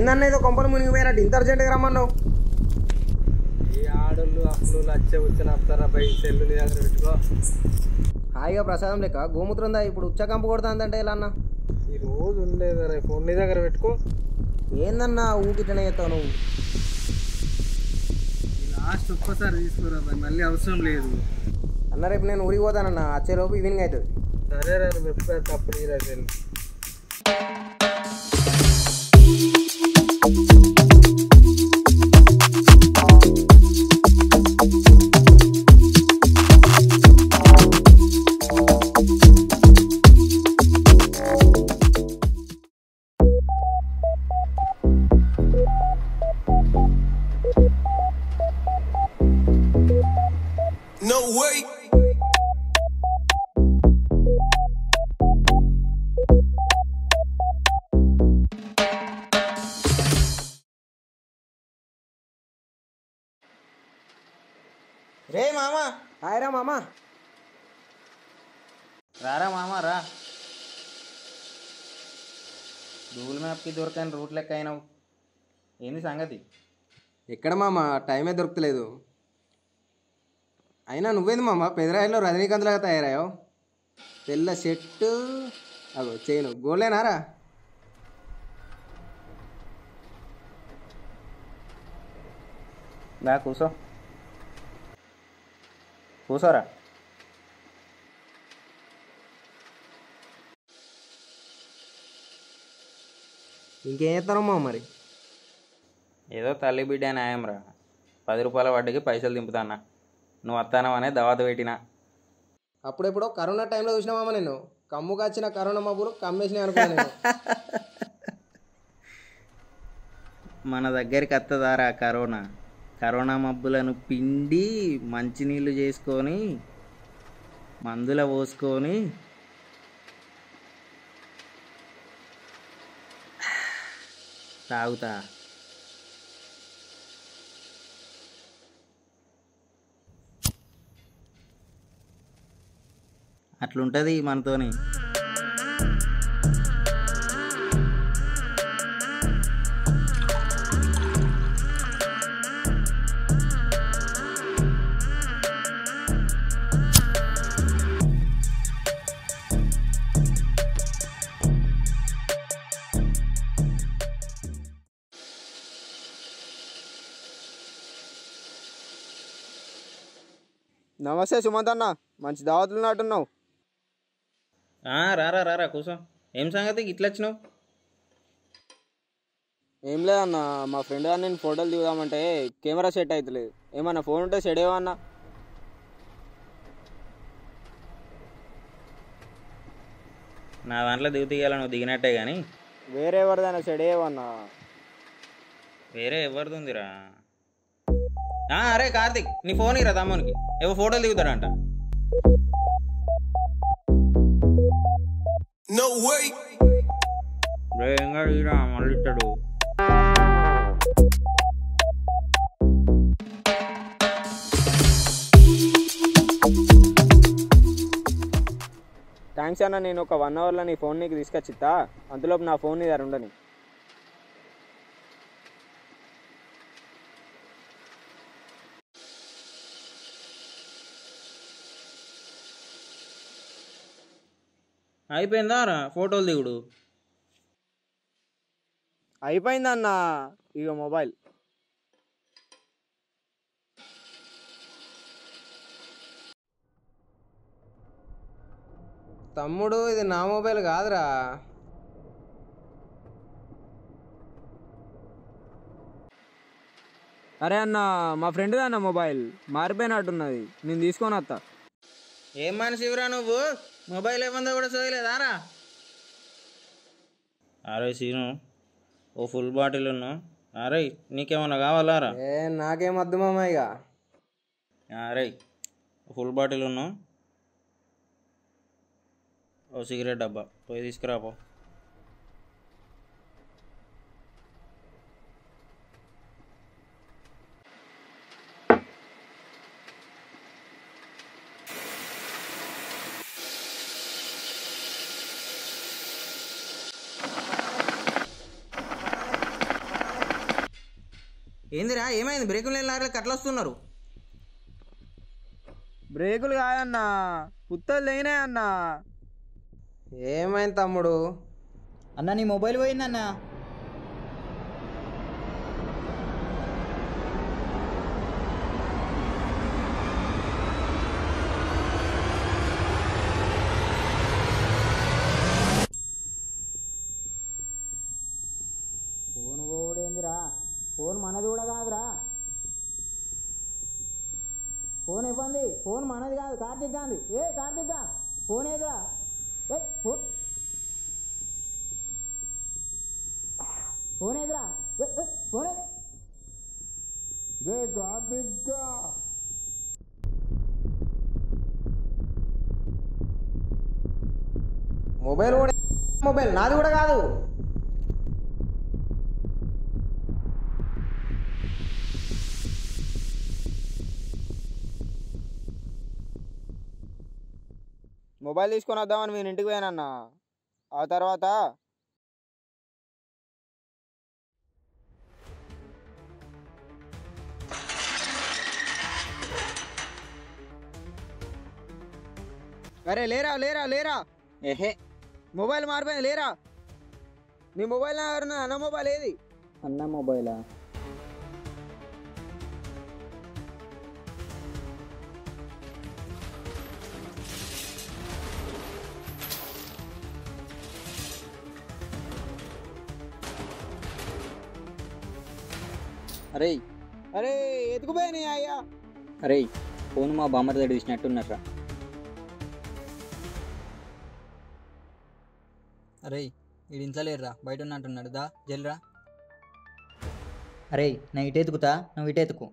ఏందన్న ఏదో కొంపలు మునిగిపోయినట్టు ఇంత అర్జెంట్గా రమ్మన్నావు? ఈ ఆడోళ్ళు అప్పులు లచ్చ వచ్చిన వస్తారా పై సెల్లు నీ దగ్గర పెట్టుకో. హాయిగా ప్రసాదం లెక్క గోమూత్రం దా ఇప్పుడు ఉచ్చకంపు కొడుతుందంటే ఎలా అన్న? ఈ రోజు ఉండేదా ఫోన్ నీ దగ్గర పెట్టుకో. ఏందన్నా ఊకిటనే చేస్తావు నువ్వు? లాస్ట్ ఒక్కసారి తీసుకురా, మళ్ళీ అవసరం లేదు అన్న. రేపు నేను ఊరికి పోతానన్న, వచ్చేలోపు ఈవినింగ్ అవుతుంది. సరే రా, ఎప్పుడు తప్పుడు ఈ సెల్. No way. రే మామా, హాయ్ రా మామా. రారా మామ రా. గూగుల్ మ్యాప్కి దొరకని రూట్ లెక్క అయినావు, ఏంది సంగతి? ఎక్కడ మామ, టైమే దొరకలేదు. అయినా నువ్వేంది మామ పెదరాయిలో రజనీకాంత్లాగా తయారయ్యావు? తెల్ల షర్టు, అగో చేయను, గోల్డేనారా? రా కూసో, కూసోరా. ఇంకేం చేస్తాను మామ మరి? ఏదో తల్లి బిడ్డ న్యాయం రా. 10 రూపాయల వడ్డీకి పైసలు దింపుతాన్నా, నువ్వు వస్తానవనే దావత పెట్టినా. అప్పుడెప్పుడో కరోనా టైంలో చూసినా మామ, నేను కమ్ముకు వచ్చిన కరోనా మబ్బులు కమ్మేసినాయి అనుకున్నాను. మన దగ్గరికి వస్తుందారా కరోనా? కరోనా మబ్బులను పిండి మంచినీళ్ళు చేసుకొని మందుల పోసుకొని తాగుతా. అట్లుంటుంది మనతోని. నమస్తే సుమంత్ అన్న, మంచి దావతులు ఉన్నట్టున్నావు. రారా రారా కూసో. ఏం సంగతి ఇట్లా వచ్చినావు? ఏం లేదన్న, మా ఫ్రెండ్ గారు నేను ఫోటోలు దిగుదామంటే కెమెరా సెట్ అవుతలేదు. ఏమన్నా ఫోన్ ఉంటే సెట్ అయ్యవన్నా? నా దాంట్లో దిగు తీయాల, నువ్వు దిగినట్టే కానీ వేరే ఎవరిదైనా సెట్ అయ్యవన్నా? వేరే ఎవరిది ఉందిరా? అరే కార్తిక్, నీ ఫోన్ ఇరా తమ్మునికి, ఏవో ఫోటోలు దిగుతాడంట. No way. వేగంగా దిగిరా, మళ్ళీ ఇస్తాడు. థ్యాంక్స్ అన్న, నేను ఒక 1 అవర్లో నీ ఫోన్ నీకు తీసుకొచ్చిస్తా. అంతలోపు నా ఫోన్ నీ దగ్గర ఉండని. అయిపోయిందా రా ఫోటోలు దిగుడు? అయిపోయిందన్న, ఇక మొబైల్. తమ్ముడు, ఇది నా మొబైల్ కాదురా. అరే అన్న, మా ఫ్రెండ్ అన్న మొబైల్ మారిపోయినట్టున్నది, నేను తీసుకొని వస్తా. ఏం మనిషివిరా నువ్వు? మొబైల్ ఏమందో కూడా చదివలేదారా? అరే సీను, ఓ ఫుల్ బాటిల్ ఉన్నా. అరే నీకేమన్నా కావాలారా? నాకేం వద్దు మామ ఇక. అరే ఫుల్ బాటిల్ ఉన్నా, ఓ సిగరెట్ డబ్బా పోయి తీసుకురాపో. ఏందిరా ఏమైంది? బ్రేకులు లేని లారీలకు అట్లా వస్తున్నారు. బ్రేకులు కాదన్నా, పుత్తలు లేనే అన్నా. ఏమైంది తమ్ముడు? అన్న నీ మొబైల్ పోయిందన్న. ఫోన్ పోడేందిరా? ఫోన్ మనది కూడా కాదురా. ఫోన్ ఇవ్వండి, ఫోన్ మనది కాదు, కార్తీక్ గాంధీ. కార్తీక్ గా ఫోన్ ఏదిరా? ఫోన్ ఏదిరా? ఫోన్ కార్తీక్ మొబైల్ కూడా మొబైల్ నాది కూడా కాదు. మొబైల్ తీసుకొని వద్దామని నేను ఇంటికి పోయానన్నా. ఆ తర్వాత అరే లేరా లేరా లేరా, ఏహే మొబైల్ మారిపోయింది లేరా. నీ మొబైల్ అన్న మొబైల్ ఏది? అన్న మొబైలా? అరే అరే ఎత్తుకుపోయినాయి అయ్యా. అరే ఫోన్ మా బామ్మర్ దగ్గర తీసినట్టున్నారా? అరే వీడి ఇంట్లో లేరురా, బయట ఉన్నట్టున్నాడు. దా జల్రా. అరే నేను ఇటు ఎతుకుతా, నువ్వు ఇటు ఎతుకు.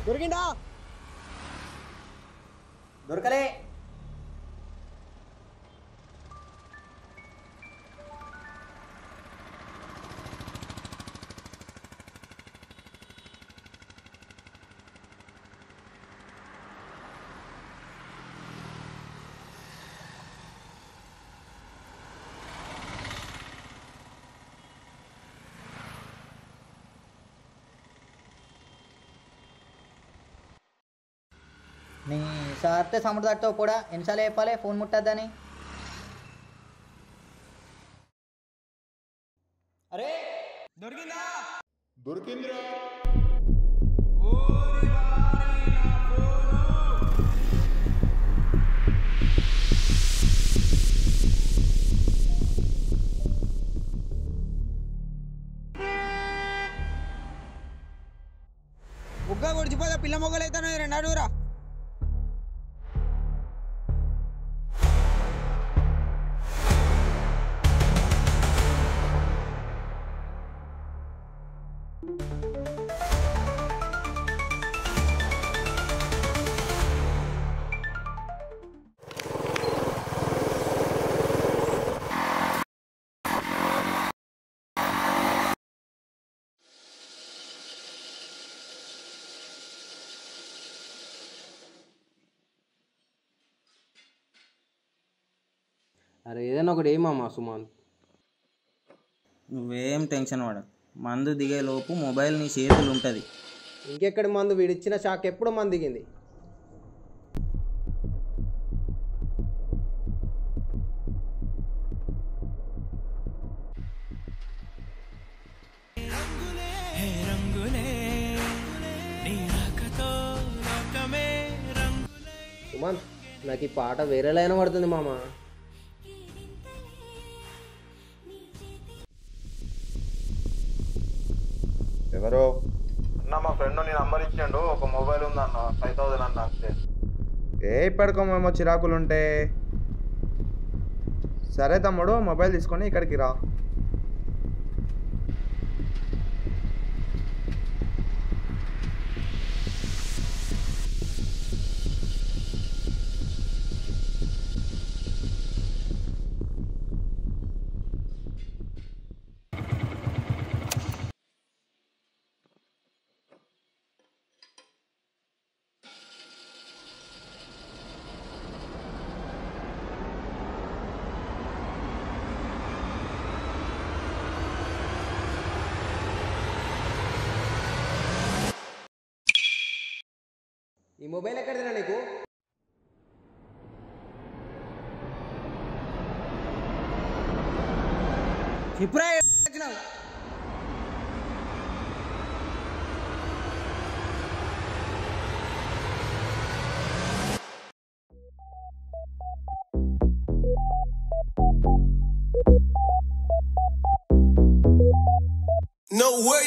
దొరికిందా? దొరకలే. నీ సార్తే సముద్ర తట్టుతో కూడా ఎన్నిసార్లు చెప్పాలి ఫోన్ ముట్టద్దని? అరే దొరికిందా? దొరికిందిరా. బుగ్గ కొడిచిపోతే పిల్ల మొగ్గలు అవుతాను. రెండు అడుగురా. అరే ఏదైనా ఒకటి ఏమమ్మా సుమంత్. నువ్వేం టెన్షన్ పడ, మందు దిగే లోపు మొబైల్ నీ చేతులు ఉంటుంది. ఇంకెక్కడి మందు? వీడిచ్చిన షాక్ ఎప్పుడు మందు దిగింది. సుమంత్ నాకు ఈ పాట వేరే లైన్ పడుతుంది మామ. ఎవరు అన్న? మా ఫ్రెండ్ నీ నంబర్ ఇచ్చిండు, ఒక మొబైల్ ఉందన్న 5000 అన్న అంతే. ఇప్పటికేమో చిరాకులు ఉంటే సరే తమ్ముడు, మొబైల్ తీసుకొని ఇక్కడికి రా. ఈ మొబైల్ ఎక్కడిదిరా నీకు? చెప్పురా వచ్చినావు. No way.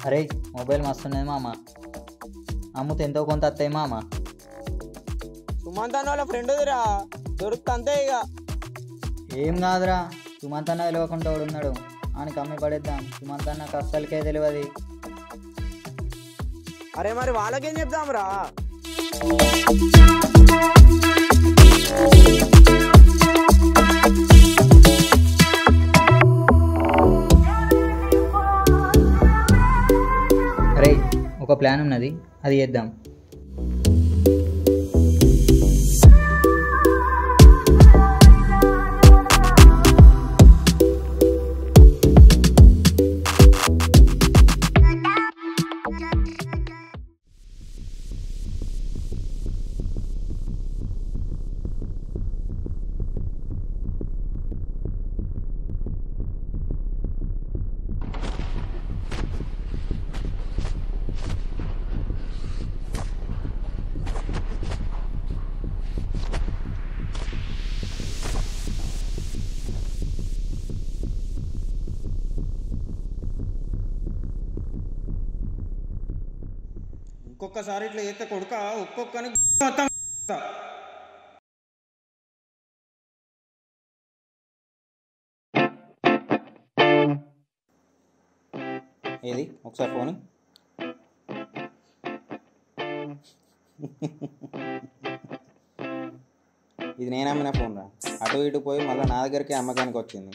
అరే మొబైల్ మస్తున్నది మామ, అమ్ముతే ఎంతో కొంత వస్తాయి మామ. సుమంత్ అన్న వాళ్ళ ఫ్రెండ్దిరా, దొరుకుతా అంతే ఇక. ఏం కాదురా, సుమంత్ అన్న తెలియకుండా ఉన్నాడు, ఆయనకి అమ్మి పడేద్దాం. సుమంత్ అన్నకు అస్సలకే తెలియదు. అరే మరి వాళ్ళకేం చెప్దాంరా? అరే ఒక ప్లాన్ ఉన్నది, అది చేద్దాం. ఇంకొకసారి ఇట్లా చేస్తే కొడుక ఒక్కొక్కని మొత్తం ఏది ఒకసారి ఫోన్ ఇది నేను అమ్మిన ఫోన్ రా, అటు ఇటు పోయి మళ్ళీ నా దగ్గరికి అమ్మకానికి వచ్చింది.